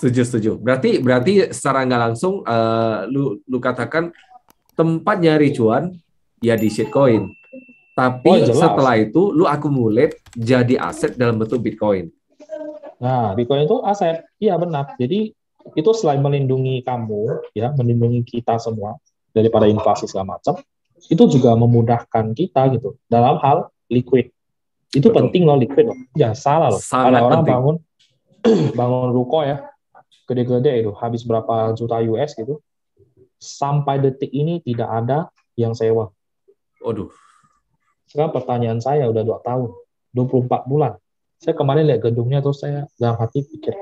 Setuju, setuju. Berarti secara nggak langsung lu katakan tempat nyari cuan ya di shitcoin. Oh Tapi jelas. setelah itu lu accumulate jadi aset dalam bentuk Bitcoin. Nah, Bitcoin itu aset. Iya benar. Jadi itu selain melindungi kamu, ya, melindungi kita semua daripada inflasi segala macam, itu juga memudahkan kita gitu dalam hal liquid. Itu Betul. penting loh liquid loh. Jangan salah loh. Ada Sangat orang penting. bangun ruko ya, gede-gede itu habis berapa juta US gitu. Sampai detik ini tidak ada yang sewa. Waduh. Sekarang pertanyaan saya udah 2 tahun, 24 bulan. Saya kemarin lihat gedungnya terus saya dalam hati pikir,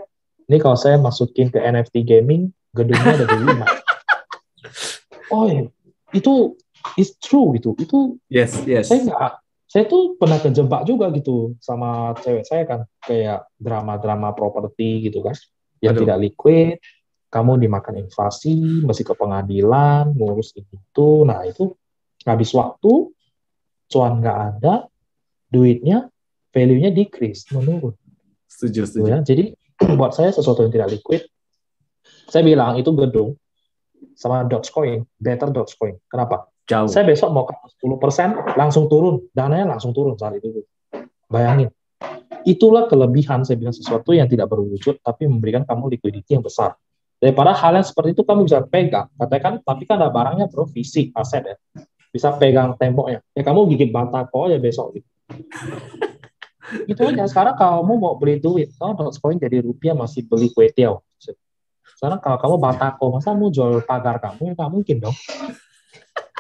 ini kalau saya masukin ke NFT gaming, gedungnya ada di 5. Oh ya, itu is true gitu. Itu Yes, yes. saya tuh pernah kejebak juga gitu sama cewek saya kan, kayak drama-drama properti gitu kan, yang Aduh. tidak liquid, kamu dimakan inflasi, mesti ke pengadilan, ngurus itu. Nah itu habis waktu, cuan nggak ada, duitnya, value-nya decrease, menurun. Setuju, Tuh setuju. ya. Jadi buat saya sesuatu yang tidak liquid, saya bilang itu gedung sama Dogecoin, better Dogecoin. Kenapa? Jauh. Saya besok mau ke 10%, langsung turun. Dananya langsung turun saat itu. Bayangin. Itulah kelebihan, saya bilang, sesuatu yang tidak berwujud, tapi memberikan kamu likuiditi yang besar. Daripada hal yang seperti itu kamu bisa pegang. Katakan, tapi kan ada barangnya bro, fisik, aset ya. Bisa pegang temboknya. Ya kamu gigit batako ya besok. Gitu. Itu aja. Sekarang kamu mau beli duit, kalau Dogecoin jadi rupiah masih beli kue tiaw. Sekarang kalau kamu batako, masa mau jual pagar kamu? Ya nggak mungkin dong.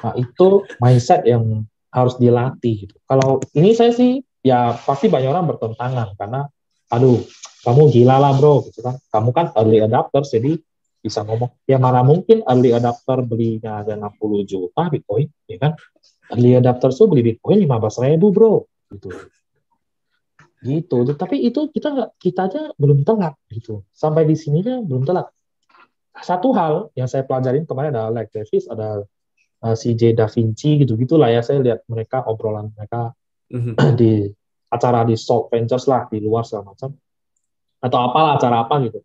Nah, itu mindset yang harus dilatih gitu. Kalau ini saya sih, ya pasti banyak orang bertentangan karena, aduh, kamu gila lah bro, gitu kan. Kamu kan early adapter, jadi bisa ngomong, ya mana mungkin early adapter belinya ada 60 juta Bitcoin, ya kan. Early adapter tuh beli Bitcoin 15.000 bro, gitu. Gitu. Tapi itu kita aja belum telat gitu. Sampai di sininya belum telat. Satu hal yang saya pelajarin kemarin ada Alex Davis, ada CJ Da Vinci gitu-gitulah ya, saya lihat mereka obrolan mereka di acara di Salt Ventures lah di luar segala macam atau apalah acara apa gitu.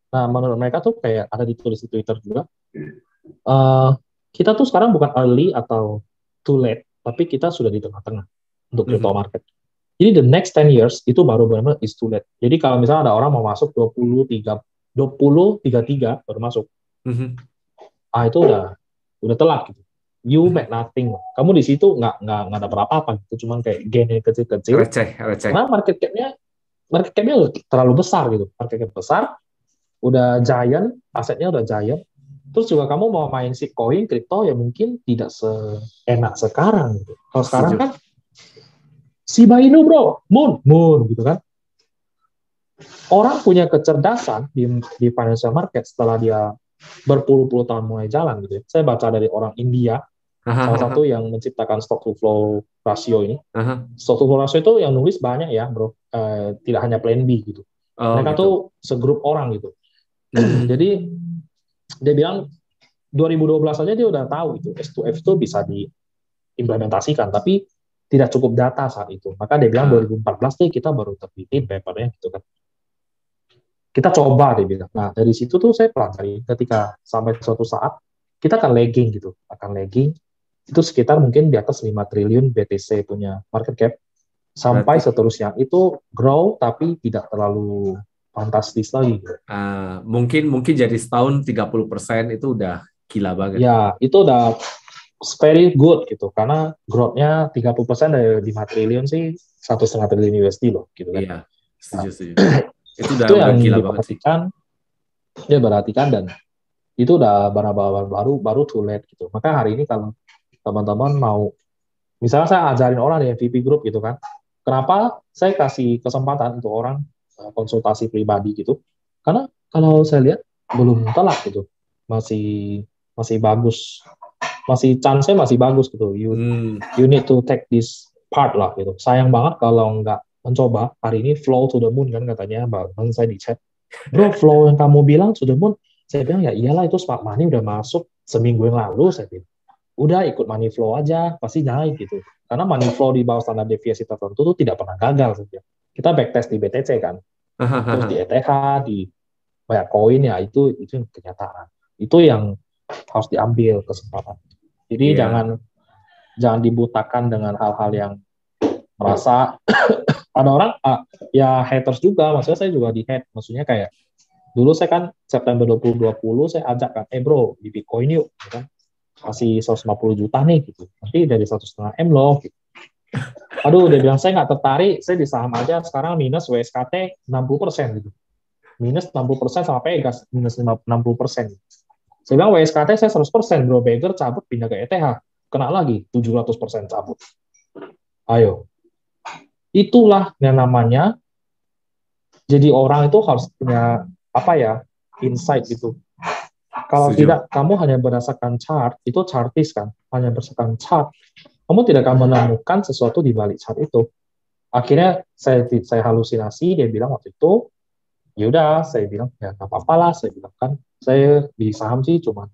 Nah menurut mereka tuh kayak ada ditulis di Twitter juga, uh, kita tuh sekarang bukan early atau too late, tapi kita sudah di tengah-tengah untuk crypto market. Jadi the next 10 years itu baru benar-benar is too late. Jadi kalau misalnya ada orang mau masuk 2033 baru masuk, itu udah telat gitu. You make nothing. Kamu di situ nggak ada apa-apa gitu, cuman kayak gain yang kecil-kecil. Receh. Karena market capnya udah terlalu besar gitu. Market cap besar, udah giant, asetnya udah giant. Terus juga kamu mau main Bitcoin, kripto ya mungkin tidak seenak sekarang gitu. Kalau sekarang Setuju. kan Shiba Inu bro, moon gitu kan. Orang punya kecerdasan di financial market setelah dia berpuluh-puluh tahun mulai jalan gitu ya. Saya baca dari orang India, salah satu yang menciptakan stock to flow ratio ini. Stock to flow ratio itu yang nulis banyak ya bro, tidak hanya plan B gitu. Oh Mereka gitu. tuh segrup orang gitu. Jadi dia bilang 2012 aja dia udah tahu itu S2F itu bisa diimplementasikan, tapi tidak cukup data saat itu. Maka dia bilang 2014 deh kita baru terbitin papernya gitu kan. Kita coba dia bilang. Nah dari situ tuh saya pelajari ketika sampai suatu saat kita akan lagging gitu, itu sekitar mungkin di atas 5 triliun BTC punya market cap sampai Berarti seterusnya itu grow tapi tidak terlalu fantastis lagi. mungkin jadi setahun 30% itu udah gila banget. Ya itu udah very good gitu karena growth-nya 30% dari 5 triliun sih 1,5 triliun USD loh gitu kan. Iya, Nah, setuju. Itu itu udah yang gila banget sih. diperhatikan dan itu udah baru too late gitu. Maka hari ini kalau teman-teman mau, misalnya saya ajarin orang di MVP Group gitu kan, kenapa saya kasih kesempatan untuk orang konsultasi pribadi gitu? Karena kalau saya lihat belum telat gitu, masih masih bagus, chance-nya masih bagus gitu. You need to take this part lah gitu. Sayang banget kalau nggak mencoba. Hari ini flow to the moon kan katanya, bahkan saya di chat, bro flow yang kamu bilang to the moon. Saya bilang ya iyalah itu smart money udah masuk seminggu yang lalu, saya bilang. Udah ikut money flow aja, pasti naik gitu. Karena money flow di bawah standar deviasi tertentu itu tidak pernah gagal. Saja. Kita backtest di BTC kan, terus di ETH, di banyak koin ya, itu yang kenyataan. Itu yang harus diambil kesempatan. Jadi Iya. jangan dibutakan dengan hal-hal yang merasa ada orang ya haters juga, maksudnya saya juga di hate, maksudnya kayak dulu saya kan September 2020 saya ajak kan, bro di Bitcoin yuk, gitu kan, kasih 150 juta nih gitu, nanti dari 1,5 M loh gitu. Aduh, dia bilang saya nggak tertarik, saya di saham aja sekarang minus WSKT 60% gitu, minus 60% sama Pegas minus 60%. Saya bilang WSKT saya 100%, bro beggar cabut pindah ke ETH, kena lagi 700% cabut. Ayo, itulah yang namanya jadi orang itu harus punya apa ya, insight gitu. Kalau Setuju. tidak, kamu hanya berdasarkan chart, itu chartis kan, hanya berdasarkan chart, kamu tidak akan menemukan sesuatu di balik chart itu. Akhirnya saya halusinasi, dia bilang waktu itu, ya udah, saya bilang ya nggak apa-apa lah, saya bilang kan, saya di saham sih cuma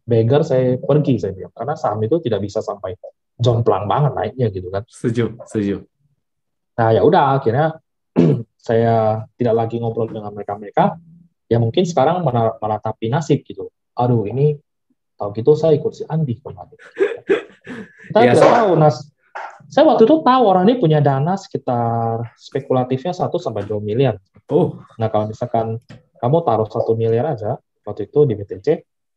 beggar, saya pergi, saya bilang, karena saham itu tidak bisa sampai jomplang banget naiknya gitu kan. Setuju. Setuju. Nah ya udah, akhirnya saya tidak lagi ngobrol dengan mereka-mereka, ya mungkin sekarang meratapi nasib gitu. Aduh, ini tahu gitu saya ikut si Andi kemarin. Kita Ya, tidak tahu, sama. Nas. Saya waktu itu tahu orang ini punya dana sekitar spekulatifnya 1 sampai 2 miliar. Oh, Nah, kalau misalkan kamu taruh 1 miliar aja, waktu itu di BTC,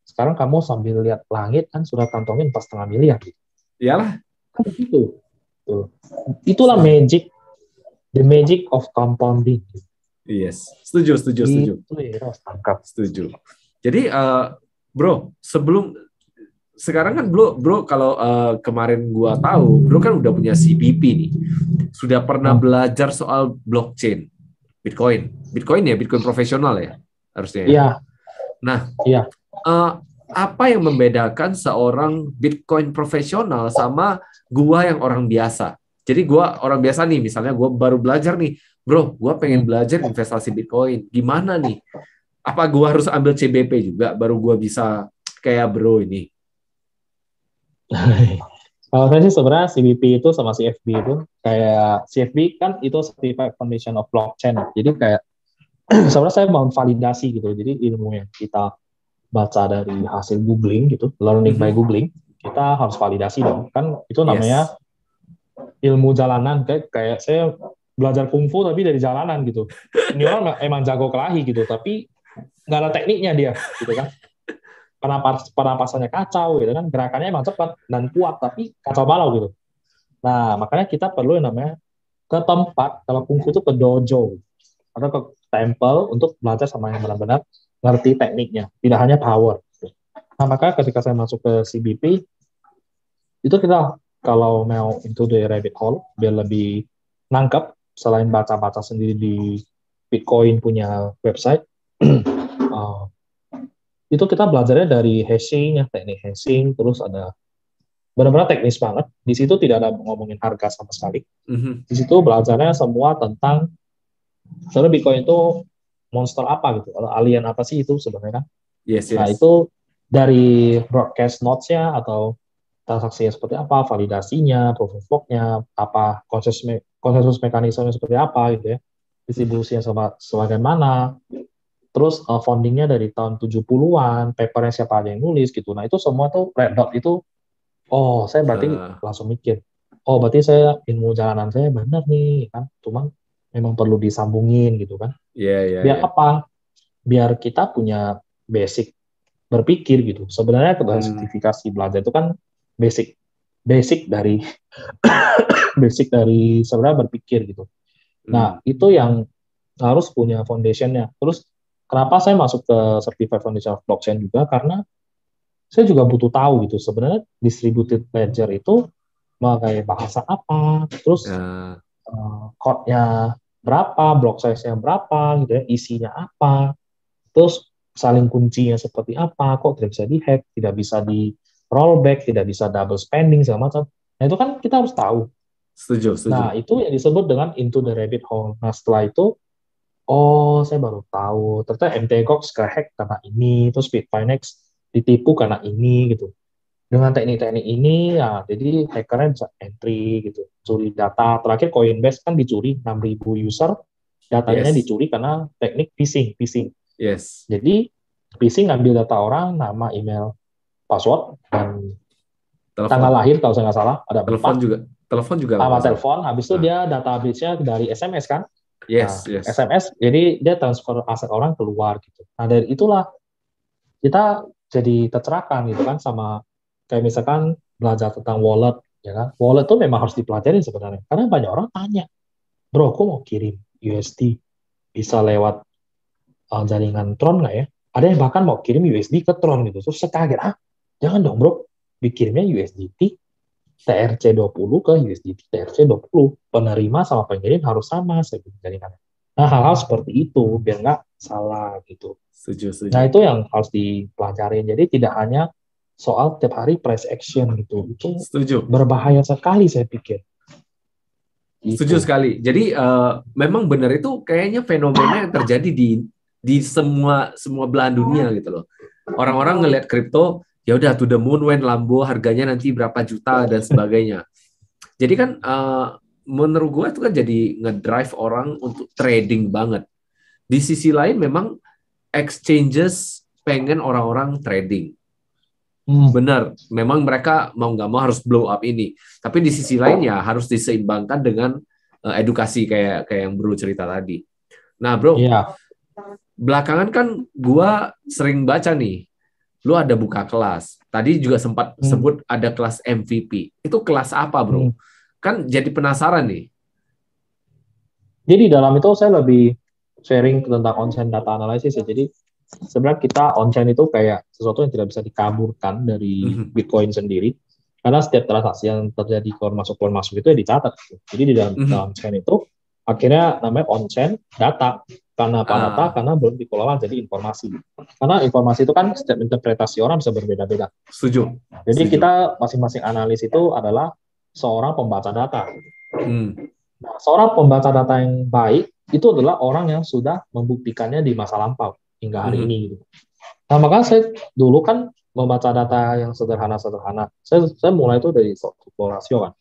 sekarang kamu sambil lihat langit kan sudah kantongin 4,5 miliar. Gitu. iyalah. Kan begitu. Tuh. Itulah the magic of compounding. Yes. Setuju, setuju, setuju. Itu ya, harus tangkap. Setuju. Jadi, bro, sekarang kan bro kalau kemarin gua tahu, bro kan udah punya CPP nih, sudah pernah Hmm. belajar soal blockchain, Bitcoin ya, Bitcoin profesional ya, harusnya ya. Iya, Nah, iya. apa yang membedakan seorang Bitcoin profesional sama gua yang orang biasa? Jadi gua orang biasa nih, misalnya gua baru belajar nih, bro, gua pengen Hmm. belajar investasi Bitcoin, gimana nih? Apa gua harus ambil CBP juga baru gua bisa kayak bro ini? Kalau saya sih sebenarnya CBP itu sama CFB itu kayak CFB kan itu Certified Foundation of Blockchain. Jadi kayak sebenarnya saya mau validasi gitu. Jadi ilmu yang kita baca dari hasil googling gitu, learning by googling, kita harus validasi dong. Kan itu namanya Yes. ilmu jalanan, kayak saya belajar kungfu tapi dari jalanan gitu. Ini orang emang jago kelahi gitu, tapi nggak ada tekniknya dia gitu kan. Penampasannya kacau gitu kan, gerakannya emang cepat dan kuat tapi kacau balau gitu. Nah, makanya kita perlu yang namanya ke tempat, kalau kungfu itu ke dojo atau ke temple untuk belajar sama yang benar-benar ngerti tekniknya, tidak hanya power. Nah, maka ketika saya masuk ke CBP, itu kita kalau mau into the rabbit hole, biar lebih nangkep, selain baca-baca sendiri di Bitcoin punya website, itu kita belajarnya dari hashing, ya, teknik hashing, terus ada benar-benar teknis banget. Di situ tidak ada ngomongin harga sama sekali. Di situ belajarnya semua tentang sebenarnya Bitcoin itu monster apa gitu, alien apa sih itu sebenarnya kan. Yes, Nah yes. itu dari broadcast notes-nya atau transaksinya seperti apa, validasinya, proof of work-nya, apa konsensus mekanismenya seperti apa gitu ya, distribusinya sebagaimana, terus founding-nya dari tahun 70-an, paper-nya siapa aja yang nulis gitu. Nah itu semua tuh red dot itu, oh saya berarti Uh, langsung mikir, oh berarti saya ilmu jalanan saya benar nih kan, cuma memang perlu disambungin gitu kan. ya, ya, Biar ya. apa? Biar kita punya basic berpikir gitu. Sebenarnya sertifikasi belajar itu kan basic basic dari basic dari sebenarnya berpikir gitu. Nah, itu yang harus punya foundation-nya. Terus kenapa saya masuk ke Certified Foundation of Blockchain juga, karena saya juga butuh tahu gitu sebenarnya distributed ledger itu pakai bahasa apa, terus Uh, code-nya berapa, block size-nya berapa gitu ya, isinya apa, terus saling kuncinya seperti apa, kok tidak bisa dihack, tidak bisa di rollback, tidak bisa double spending segala macam. Nah itu kan kita harus tahu. setuju, setuju. Nah itu yang disebut dengan into the rabbit hole. Nah setelah itu, oh saya baru tahu ternyata MTGOX kehack karena ini, terus Bitfinex ditipu karena ini gitu. Dengan teknik-teknik ini ya jadi hackernya bisa entry gitu, curi data. Terakhir Coinbase kan dicuri 6.000 user, datanya Yes. dicuri karena teknik phishing. Yes. Jadi phishing ngambil data orang, nama, email, password, dan tanggal Telepon. lahir kalau saya nggak salah, ada Telepon 4, juga. Telepon juga kalau nama nggak salah. telepon, habis itu Nah, dia database-nya dari SMS kan. Nah, yes, yes. SMS, jadi dia transfer aset orang keluar gitu. Nah, dari itulah kita jadi tercerahkan gitu kan, sama kayak misalkan belajar tentang wallet, ya kan. Wallet tuh memang harus dipelajari sebenarnya. Karena banyak orang tanya, bro, aku mau kirim USD, bisa lewat jaringan Tron nggak ya? Ada yang bahkan mau kirim USD ke Tron gitu. Terus saya kaget, jangan dong bro, dikirimnya USDT TRC20 ke USDT TRC20. Penerima sama pengirim harus sama jaringannya. Nah, hal-hal seperti itu, biar nggak salah gitu. Setuju, Nah, setuju. itu yang harus dipelajari. Jadi tidak hanya soal tiap hari price action gitu. Itu Setuju. berbahaya sekali saya pikir. Setuju Itu. sekali. Jadi memang benar itu kayaknya fenomena yang terjadi di semua belahan dunia gitu loh. Orang-orang ngelihat kripto, ya udah to the moon when Lambo harganya nanti berapa juta dan sebagainya. Jadi kan menurut gue itu kan jadi ngedrive orang untuk trading banget. Di sisi lain memang exchanges pengen orang-orang trading. Benar, memang mereka mau nggak mau harus blow up ini. Tapi di sisi lain ya harus diseimbangkan dengan edukasi kayak kayak yang Bro cerita tadi. Nah, Bro, Iya. belakangan kan gua sering baca nih, lu ada buka kelas. Tadi juga sempat Hmm. sebut ada kelas MVP. Itu kelas apa, Hmm. Bro? Kan jadi penasaran nih. Jadi dalam itu saya lebih sharing tentang on-chain data analysis ya. Jadi sebenarnya kita on-chain itu kayak sesuatu yang tidak bisa dikaburkan dari Mhm, Bitcoin sendiri. Karena setiap transaksi yang terjadi keluar masuk itu ya dicatat. Jadi di dalam mhm. chain itu akhirnya namanya on-chain data. Karena apa data? Ah, Karena belum dikelola jadi informasi. Karena informasi itu kan setiap interpretasi orang bisa berbeda-beda. setuju, Jadi setuju. kita masing-masing analis itu adalah seorang pembaca data. Hmm, Nah, seorang pembaca data yang baik itu adalah orang yang sudah membuktikannya di masa lampau hingga hari mhm, ini. Gitu. Nah, maka saya dulu kan membaca data yang sederhana-sederhana. Saya mulai itu dari struktur rasio kan.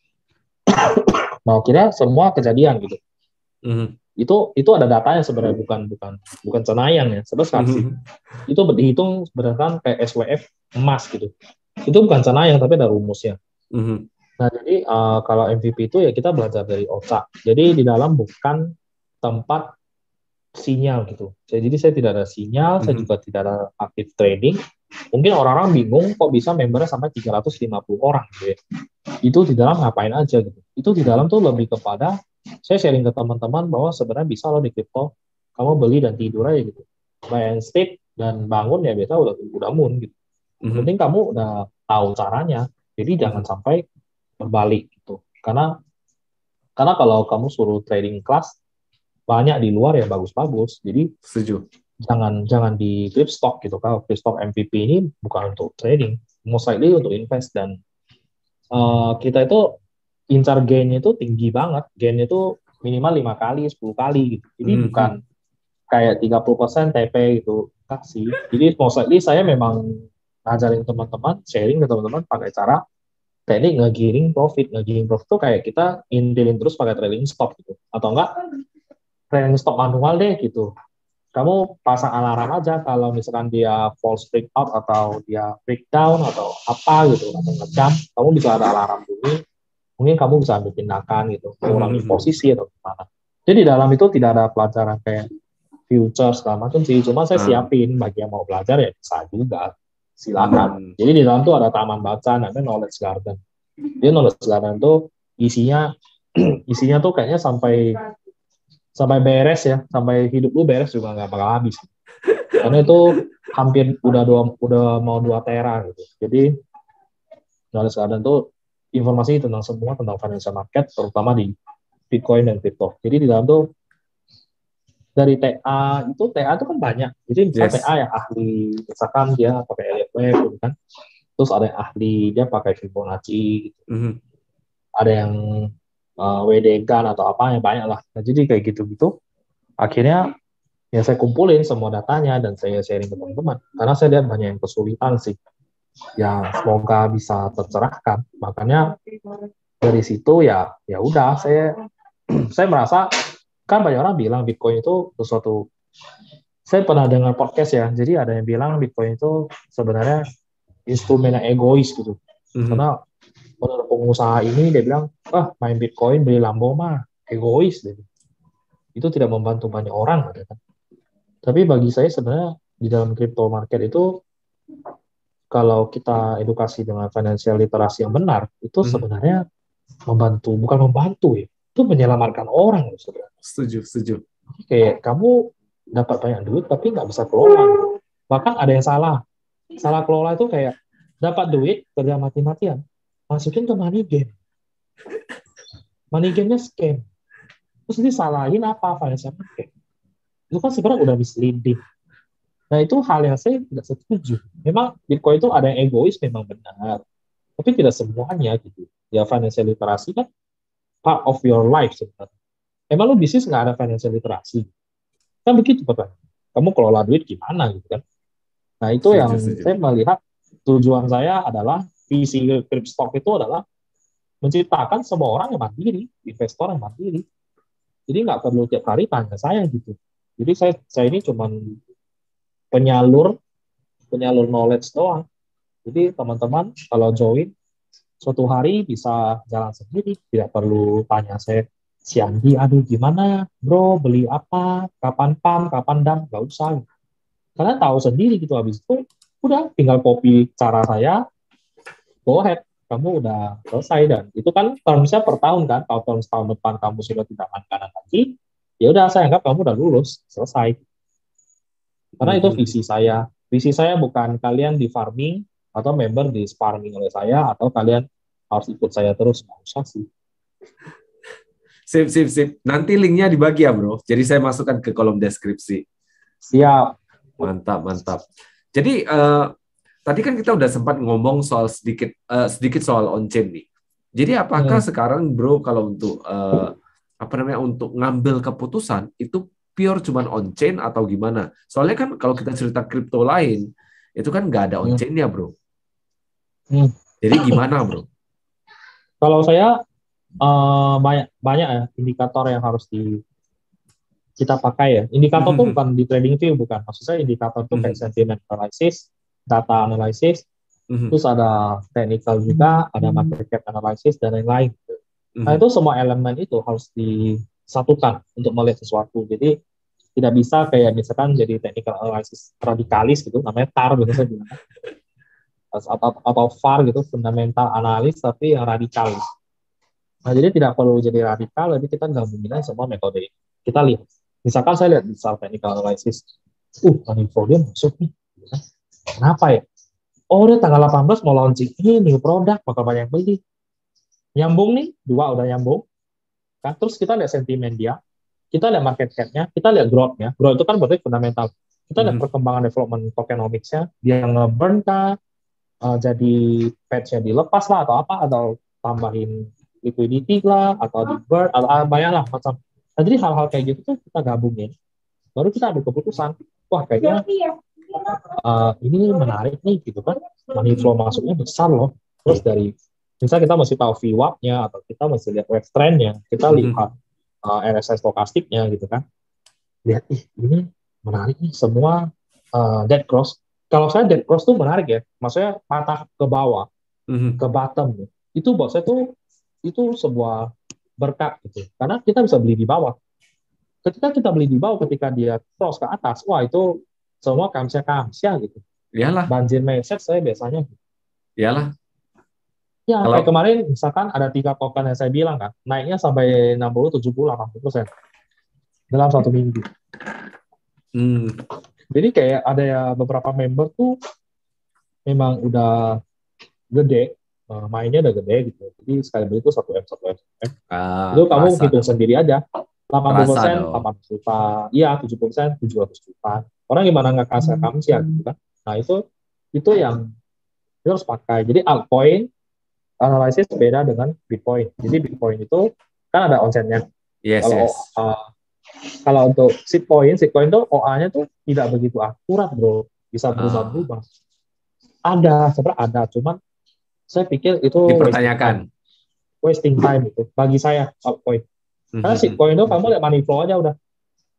Nah, akhirnya semua kejadian gitu. mhm, Itu ada datanya sebenarnya, bukan bukan bukan cenayang ya, sebenarnya saksi. mhm, Itu dihitung berdasarkan kayak SWF emas gitu. Itu bukan cenayang tapi ada rumusnya. mhm, Nah, jadi kalau MVP itu ya kita belajar dari otak. Jadi di dalam bukan tempat sinyal gitu. Jadi saya tidak ada sinyal, saya mhm, juga tidak ada aktif trading. Mungkin orang-orang bingung kok bisa membernya sampai 350 orang gitu ya. Itu di dalam ngapain aja gitu. Itu di dalam mhm, tuh lebih kepada saya sharing ke teman-teman bahwa sebenarnya bisa loh di crypto kamu beli dan tidur aja gitu. Buy and sleep dan bangun ya biasa udah moon gitu. Yang mhm, penting kamu udah tahu caranya. Jadi jangan mhm. sampai berbalik gitu. Karena kalau kamu suruh trading kelas banyak di luar ya bagus-bagus. Jadi Setuju. jangan jangan di flip stock gitu. Kalau flip stock MVP ini bukan untuk trading, most likely untuk invest. Dan kita itu incar gain itu tinggi banget. Gain itu minimal 5 kali, 10 kali gitu. Jadi bukan Mhm, kayak 30% TP gitu. Kasih. Jadi most likely saya memang ngajarin teman-teman, sharing ke teman-teman pakai cara teknik ngegiring profit tuh kayak kita intilin terus pakai trailing stop gitu. Atau enggak trailing stop manual deh gitu. Kamu pasang alarm aja kalau misalkan dia false break out atau dia breakdown atau apa gitu atau ngejam, kamu bisa ada alarm bunyi, mungkin kamu bisa ambil tindakan gitu, mengurangi mhm, posisi atau gimana. Jadi dalam itu tidak ada pelajaran kayak future segala macam sih, cuma saya ah, siapin bagi yang mau belajar ya bisa juga, silakan. mhm, Jadi di dalam tuh ada taman baca namanya knowledge garden. Dia knowledge garden tuh isinya isinya tuh kayaknya sampai sampai beres ya, sampai hidup lu beres juga nggak bakal habis. Karena itu hampir udah mau 2 tera gitu. Jadi knowledge garden itu informasi tentang semua tentang financial market, terutama di Bitcoin dan crypto. Jadi di dalam tuh dari TA itu kan banyak. Jadi misalkan TA yes. yang ahli, misalkan dia pakai Elliott Wave gitu kan. Terus ada yang ahli dia pakai Fibonacci gitu. Mhm, Ada yang WD-GAN atau apa yang banyak lah. Nah, jadi kayak gitu-gitu. Akhirnya ya saya kumpulin semua datanya dan saya sharing ke teman-teman. Karena saya lihat banyak yang kesulitan sih. Ya semoga bisa tercerahkan. Makanya dari situ ya udah saya saya merasa kan banyak orang bilang Bitcoin itu sesuatu Saya pernah dengar podcast ya, jadi ada yang bilang Bitcoin itu sebenarnya instrumen yang egois gitu. Mhm. Karena menurut pengusaha ini dia bilang, main Bitcoin beli Lambo mah egois deh. Itu tidak membantu banyak orang gitu kan. Tapi bagi saya sebenarnya di dalam crypto market itu kalau kita edukasi dengan financial literasi yang benar, itu Mhm. sebenarnya membantu, bukan membantu ya, itu menyelamatkan orang loh sebenarnya. Setuju, setuju. Kayak kamu dapat banyak duit tapi nggak bisa kelola gitu. Bahkan ada yang salah kelola itu kayak dapat duit kerja mati-matian, masukin ke money game-nya scam, terus disalahin apa financial market, itu kan sebenarnya udah misleading. Nah itu hal yang saya tidak setuju. Memang Bitcoin itu ada yang egois memang benar, tapi tidak semuanya gitu. Ya financial literasi kan part of your life sebenarnya. Emang lu bisnis nggak ada financial literasi? Kan begitu pertanyaan. Kamu kelola duit gimana gitu kan? Nah itu Setuju, yang setuju. saya melihat tujuan saya adalah visi Cryptstock itu adalah menciptakan semua orang yang mandiri, investor yang mandiri. Jadi nggak perlu tiap hari tanya saya gitu. Jadi saya ini cuma penyalur penyalur knowledge doang. Jadi teman-teman kalau join suatu hari bisa jalan sendiri, tidak perlu tanya saya Sianggi, aduh gimana bro, beli apa, kapan pam, kapan dam, nggak usah. Karena tahu sendiri gitu, habis itu udah tinggal copy cara saya, go ahead, kamu udah selesai. Dan itu kan termsnya per tahun kan, kalau tahun depan kamu sudah tidak langganan lagi, ya udah saya anggap kamu udah lulus, selesai. Karena itu Mhm. visi saya bukan kalian di farming atau member di farming oleh saya atau kalian harus ikut saya terus, nggak usah sih. Sip, sip, sip. Nanti linknya dibagi ya, bro. Jadi saya masukkan ke kolom deskripsi. Siap. Mantap, mantap. Jadi tadi kan kita udah sempat ngomong soal sedikit soal on-chain nih. Jadi apakah Hmm. sekarang, bro, kalau untuk apa namanya untuk ngambil keputusan itu pure cuman on-chain atau gimana? Soalnya kan kalau kita cerita kripto lain itu kan nggak ada Hmm. on-chainnya, bro. Hmm. Jadi gimana, bro? Kalau saya banyak banyak ya indikator yang harus kita pakai ya. Indikator tuh bukan di trading view, bukan. Maksud saya indikator tuh kayak sentiment analysis, data analysis, terus ada technical juga, ada market cap analysis dan lain-lain. Nah itu semua elemen itu harus disatukan untuk melihat sesuatu. Jadi tidak bisa kayak misalkan jadi technical analysis radikalis gitu, namanya TAR gitu saya bilang, atau FAR gitu, fundamental analis tapi yang radikal. Nah jadi tidak perlu jadi radikal, jadi kita gabungin aja semua metode ini. Kita lihat, misalkan saya lihat misal technical analysis, money flow dia masuk nih, kenapa ya? Oh dia tanggal 18 mau launching ini new produk, bakal banyak beli. Nyambung nih, dua udah nyambung. Kan? Terus kita lihat sentimen dia, kita lihat market cap-nya, kita lihat growth-nya. Growth itu kan berarti fundamental. Kita lihat perkembangan development tokenomics-nya, dia nge-burn kah, jadi patch-nya dilepas lah atau apa, atau tambahin liquidity lah, atau di burn, atau banyak lah macam. Nah, jadi hal-hal kayak gitu tuh kita gabungin. Baru kita ambil keputusan, wah kayaknya ini menarik nih gitu kan. Money flow masuknya besar loh. Terus dari misalnya kita masih tahu VWAP-nya atau kita masih lihat wave trend-nya, kita lihat RSI stokastiknya gitu kan. Lihat ini menarik nih semua dead cross. Kalau saya dead cross tuh menarik ya. Maksudnya patah ke bawah, ke bottom nih. Itu buat saya tuh itu sebuah berkat gitu. Karena kita bisa beli di bawah. Ketika kita beli di bawah, ketika dia cross ke atas, wah itu semua kamsia gitu. Iyalah, Banjir mindset saya biasanya. iyalah. Ya, kayak Kalau kemarin misalkan ada 3 token yang saya bilang kan, naiknya sampai 60, 70, 80% dalam 1 minggu. hmm, Jadi kayak ada ya beberapa member tuh memang udah gede, mainnya udah gede gitu. Jadi sekali beli itu 1M, 1M, 1M. Itu kamu terasa hitung dong. sendiri aja. Terasa 80%, dong. 800 juta. Iya, 70%, 700 juta. Orang gimana nggak kasih kamsia gitu kan. Nah, itu yang kita harus pakai. Jadi altcoin analisis beda dengan Bitcoin. Jadi Bitcoin itu kan ada onsennya. Yes, Kalau yes. kalau untuk sitcoin tuh OA-nya tuh tidak begitu akurat, bro. Bisa Ah, berubah-berubah. Ada, sebenarnya ada. Cuman saya pikir itu wasting time. dipertanyakan. Wasting time itu. Bagi saya, altcoin. Karena sitcoin itu kamu lihat money flow aja udah.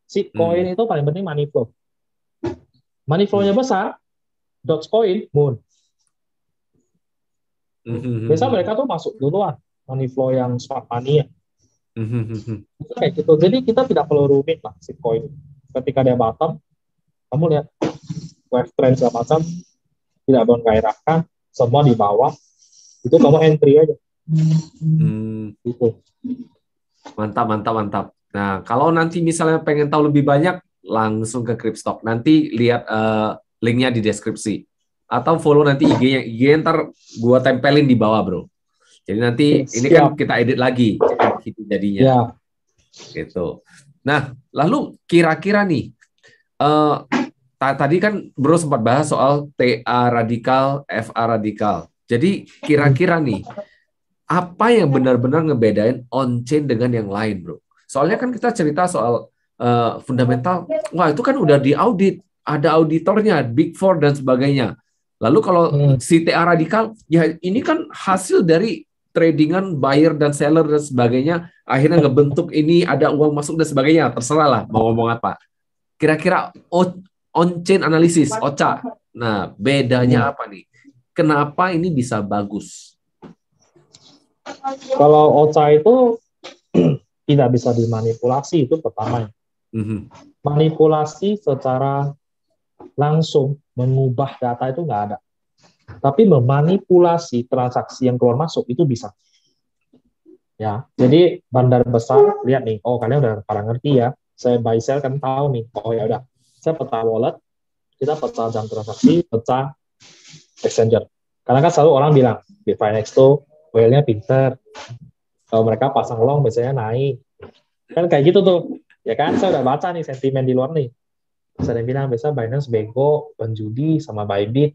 Sitcoin Hmm, itu paling penting money flow. Money flow-nya besar, Dogecoin, Moon. Biasa mereka tuh masuk duluan, money flow yang smart money ya. Kayak gitu. Jadi kita tidak perlu rumit lah si koin. Ketika dia bottom, kamu lihat wave trend segala macam tidak menggairahkan, semua di bawah, itu kamu entry aja. Gitu. Mantap, mantap, mantap. Nah, kalau nanti misalnya pengen tahu lebih banyak, langsung ke Cryptstock. Nanti lihat linknya di deskripsi. Atau follow nanti IG-nya. IG-nya ntar gua tempelin di bawah, bro. Jadi nanti ini kan kita edit lagi gitu jadinya. Ya. Gitu. Nah, lalu kira-kira nih, tadi kan bro sempat bahas soal TA radikal, FA radikal. Jadi kira-kira nih, apa yang benar-benar ngebedain on-chain dengan yang lain, bro? Soalnya kan kita cerita soal fundamental, wah itu kan udah diaudit, ada auditornya, Big Four dan sebagainya. Lalu kalau si TA radikal, ya ini kan hasil dari tradingan buyer dan seller dan sebagainya, akhirnya ngebentuk ini, ada uang masuk dan sebagainya, terserah lah mau ngomong apa. Kira-kira on-chain analysis, OCA, nah bedanya apa nih? Kenapa ini bisa bagus? Kalau OCA itu tidak bisa dimanipulasi, itu pertama. Manipulasi secara langsung mengubah data itu nggak ada. Tapi memanipulasi transaksi yang keluar masuk itu bisa. Ya, jadi bandar besar lihat nih, oh kalian udah pada ngerti ya. Saya buy sell kan tahu nih. Oh ya udah, saya peta wallet, kita peta jam transaksi, peta exchanger. Karena kan selalu orang bilang Bitfinex tuh whale-nya pinter. Kalau mereka pasang long biasanya naik. Kan kayak gitu tuh. Ya kan, saya udah baca nih sentimen di luar nih. Saya bilang biasa Binance bego, penjudi sama Bybit.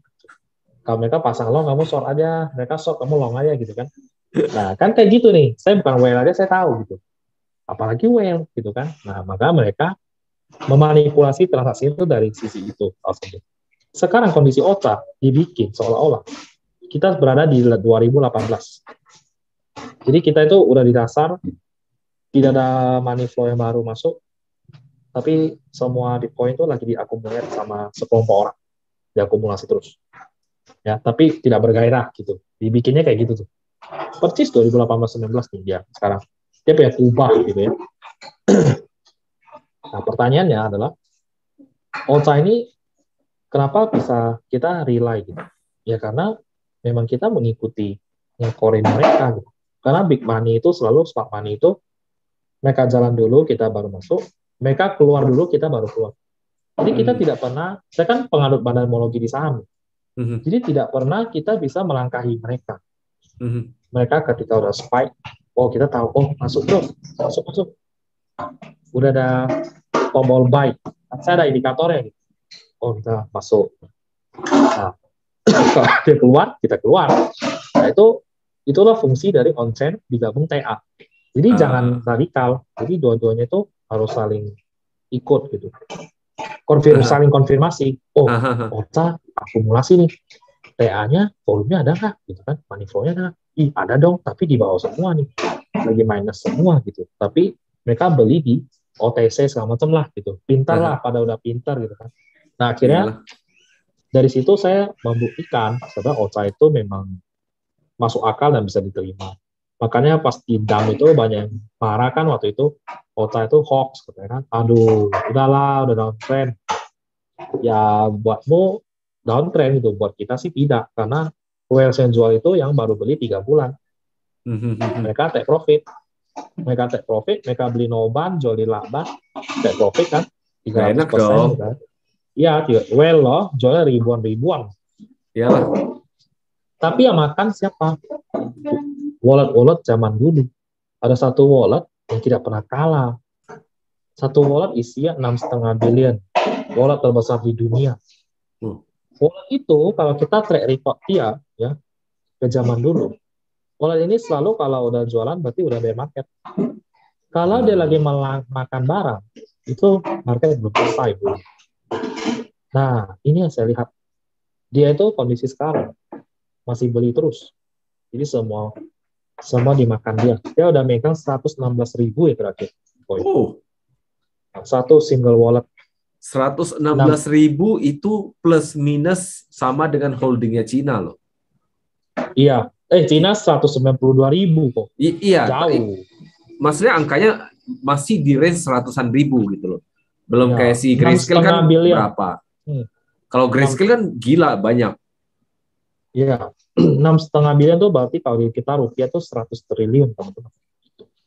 Kalau mereka pasang long, kamu short aja. Mereka short, kamu long aja gitu kan. Nah, kan kayak gitu nih. Saya bukan whale aja, saya tahu gitu. Apalagi whale gitu kan. Nah, maka mereka memanipulasi transaksi itu dari sisi itu. Sekarang kondisi OCA dibikin seolah-olah kita berada di 2018. Jadi kita itu udah di dasar, tidak ada money flow yang baru masuk, tapi semua di Bitcoin itu lagi diakumulasi sama sekelompok orang. Diakumulasi terus. Ya, tapi tidak bergairah gitu. Dibikinnya kayak gitu tuh. Persis 2018-19 nih dia sekarang. Dia punya kubah gitu ya. Nah, pertanyaannya adalah OCA ini kenapa bisa kita rely gitu? Ya karena memang kita mengikuti yang core mereka gitu. Karena big money itu selalu smart money itu mereka jalan dulu, kita baru masuk. Mereka keluar dulu, kita baru keluar. Jadi kita tidak pernah, saya kan penganut bandarmologi di saham. Jadi tidak pernah kita bisa melangkahi mereka. Mereka ketika udah spike, oh kita tahu, oh masuk bro, masuk. Udah ada tombol buy, saya ada indikatornya. Oh kita masuk. Nah, kalau dia keluar, kita keluar. Nah itulah fungsi dari on-chain digabung TA. Jadi jangan radikal. Jadi dua-duanya itu harus saling ikut gitu. Saling konfirmasi. Oh, OCA akumulasi nih. TA-nya volumenya ada nggak? Gitu kan? Money flow-nya ada. Ih, ada dong, tapi di bawah semua nih. Lagi minus semua gitu. Tapi mereka beli di OTC segala macam lah gitu. Pintar lah, pada udah pintar gitu kan. Nah, akhirnya dari situ saya membuktikan sebenarnya OCA itu memang masuk akal dan bisa diterima. Makanya pas di DAM itu banyak yang marah kan waktu itu, OCA itu hoax, katanya kan. Aduh, udahlah, udah downtrend. Ya buatmu downtrend gitu, buat kita sih tidak. Karena whales yang jual itu yang baru beli 3 bulan. Mereka take profit. Mereka beli noban, jual di laban, take profit kan, 300% kan. Iya, well loh, jualnya ribuan. Iyalah. Tapi yang makan siapa? Wallet zaman dulu. Ada satu wallet yang tidak pernah kalah. Satu wallet isinya 6,5 billion. Wallet terbesar di dunia. Wallet itu kalau kita track record dia ya ke zaman dulu. Wallet ini selalu kalau udah jualan berarti udah bear market. Kalau dia lagi makan barang, itu market belum selesai. Nah, ini yang saya lihat. Dia itu kondisi sekarang masih beli terus. Jadi semua dimakan dia. Dia udah megang 116.000 ya terakhir. Satu single wallet. 116.000 itu plus minus sama dengan holdingnya Cina loh. Iya. Cina 192.000 kok. Iya, Jauh. maksudnya angkanya masih di range seratusan ribu gitu loh. Belum Ya, kayak si Grayscale kan 6,5 billion. berapa? Kalau Grayscale kan gila banyak. Iya, 6,5 billion tuh berarti kalau kita rupiah tuh 100 triliun teman-teman.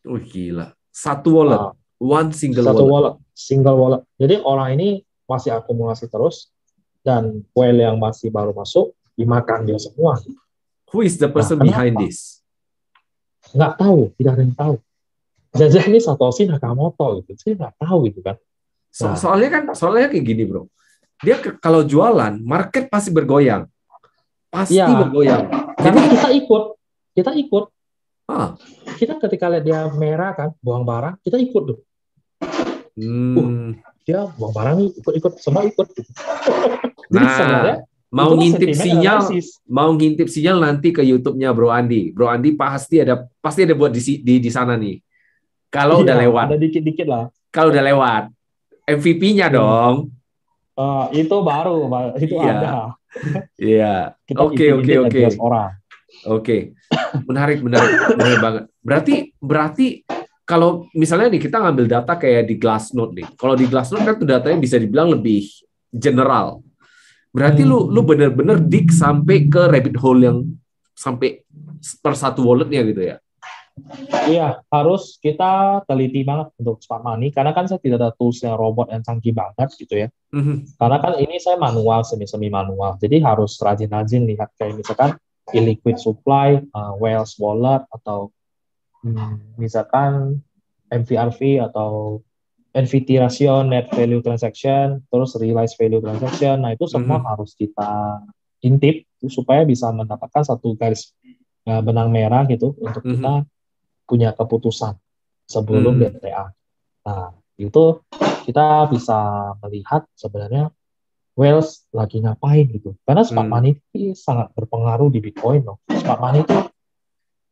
Gila. Satu wallet, one single Satu wallet. wallet, single wallet. Jadi orang ini masih akumulasi terus dan whale yang masih baru masuk dimakan dia semua. Who is the person behind this? Nggak tahu, tidak ada yang tahu. Jangan ini Satoshi Nakamoto gitu, saya nggak tahu gitu kan. Nah, soalnya kayak gini bro, dia kalau jualan market pasti bergoyang, pasti bergoyang. Karena kita ikut. Ah. Kita ketika lihat dia merah kan, buang barang, kita ikut tuh. Dia buang barang ikut semua ikut. Jadi sebenarnya mau ngintip sinyal nanti ke YouTube-nya Bro Andi. Bro Andi pasti ada buat di sana nih. Kalau udah lewat. Ada dikit-dikit lah. Kalau udah lewat. MVP-nya dong. Itu baru, itu ada. Iya. Oke. Menarik banget. Berarti kalau misalnya nih kita ngambil data kayak di Glassnode nih. Kalau di Glassnode kan tuh datanya bisa dibilang lebih general. Berarti lu bener-bener dig sampai ke rabbit hole yang sampai per satu walletnya gitu ya? Iya, harus kita teliti banget untuk smart money karena kan saya tidak ada tools yang robot yang canggih banget gitu ya. Karena kan ini saya manual, semi manual, jadi harus rajin-rajin lihat kayak misalkan illiquid supply, Whales wallet atau misalkan MVRV atau NVT ratio, net value transaction, terus realized value transaction. Nah, itu semua harus kita intip supaya bisa mendapatkan satu garis benang merah gitu untuk kita punya keputusan sebelum DTA. Nah, itu kita bisa melihat sebenarnya Whales lagi ngapain gitu. Karena smart money itu sangat berpengaruh di Bitcoin loh. Smart money itu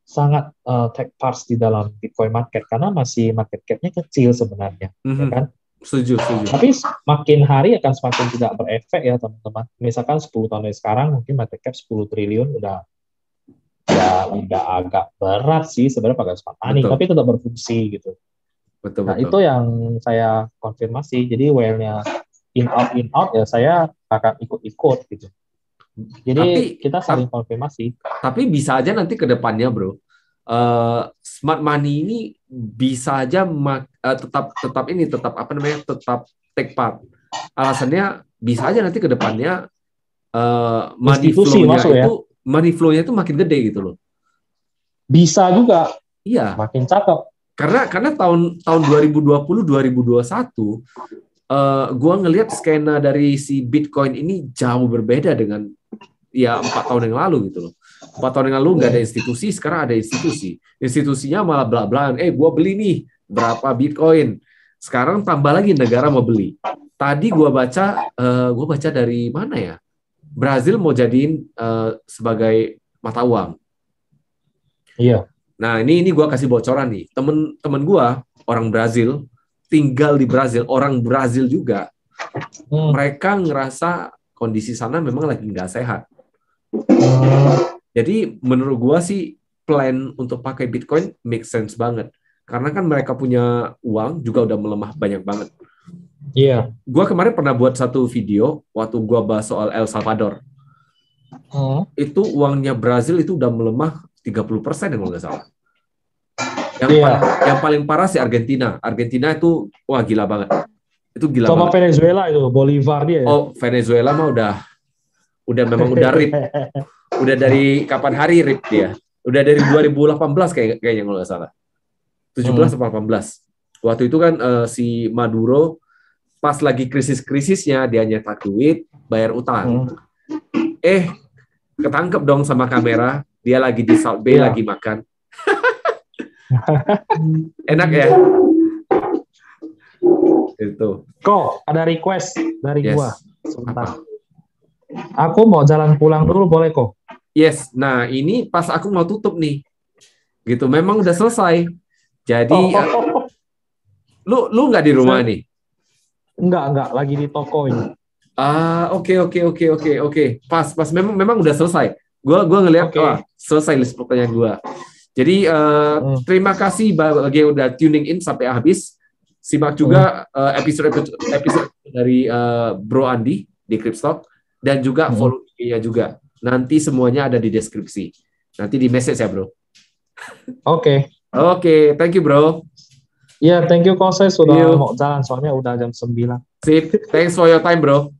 sangat take parts di dalam Bitcoin market karena masih market cap-nya kecil sebenarnya, ya kan? Setuju. Tapi makin hari akan semakin tidak berefek ya teman-teman. Misalkan 10 tahun dari sekarang mungkin market cap 10 triliun udah agak berat sih sebenarnya pakai smart money, tapi tetap berfungsi gitu. Betul. Itu yang saya konfirmasi. Jadi whale-nya in out ya saya akan ikut gitu. Jadi kita saling konfirmasi. Tapi bisa aja nanti ke depannya, bro, smart money ini bisa aja tetap take part. Alasannya bisa aja nanti ke depannya money flow-nya itu makin gede gitu loh. Bisa juga. Iya. Makin cakep. Karena tahun 2020 2021 gua ngelihat skena dari si Bitcoin ini jauh berbeda dengan 4 tahun yang lalu gitu loh. 4 tahun yang lalu nggak ada institusi, sekarang ada institusi. Institusinya malah bla-blaan, gua beli nih berapa Bitcoin. Sekarang tambah lagi negara mau beli. Tadi gua baca dari mana ya? Brazil mau jadiin sebagai mata uang. Iya. Nah, ini gua kasih bocoran nih. Temen gua orang Brazil, tinggal di Brazil, orang Brazil juga. Mereka ngerasa kondisi sana memang lagi nggak sehat. Jadi menurut gua sih plan untuk pakai Bitcoin make sense banget. Karena kan mereka punya uang juga udah melemah banyak banget. Iya. Gua kemarin pernah buat satu video waktu gua bahas soal El Salvador. Itu uangnya Brazil itu udah melemah 30% kalau nggak salah. Yang paling parah sih Argentina. Argentina itu wah gila banget. Itu gila sama banget. Venezuela itu Bolivar dia. Oh, Venezuela mah udah memang udah rip. Udah dari kapan hari rip dia? Udah dari 2018 kayaknya kalau nggak salah. 17 atau 18. Waktu itu kan si Maduro pas lagi krisis-krisisnya dia nyetak duit, bayar utang. Ketangkep dong sama kamera, dia lagi di South Bay lagi makan. Enak ya? Itu. Kok ada request dari gua. Apa? Sebentar. Aku mau jalan pulang dulu, boleh kok? Yes. Nah, ini pas aku mau tutup nih. Gitu. Memang udah selesai. Jadi lu nggak di rumah nih? Enggak, lagi di toko ini. Oke. Pas. Memang udah selesai. Gua ngelihat selesai list pertanyaan gua. Jadi terima kasih bagi yang udah tuning in sampai habis. Simak juga episode dari Bro Andi di Cryptstock dan juga follow IG-nya juga. Nanti semuanya ada di deskripsi. Nanti di message ya, Bro. Oke, thank you, Bro. Ya, thank you Kok, saya sudah mau jalan soalnya udah jam 9. Sip. Thanks for your time, Bro.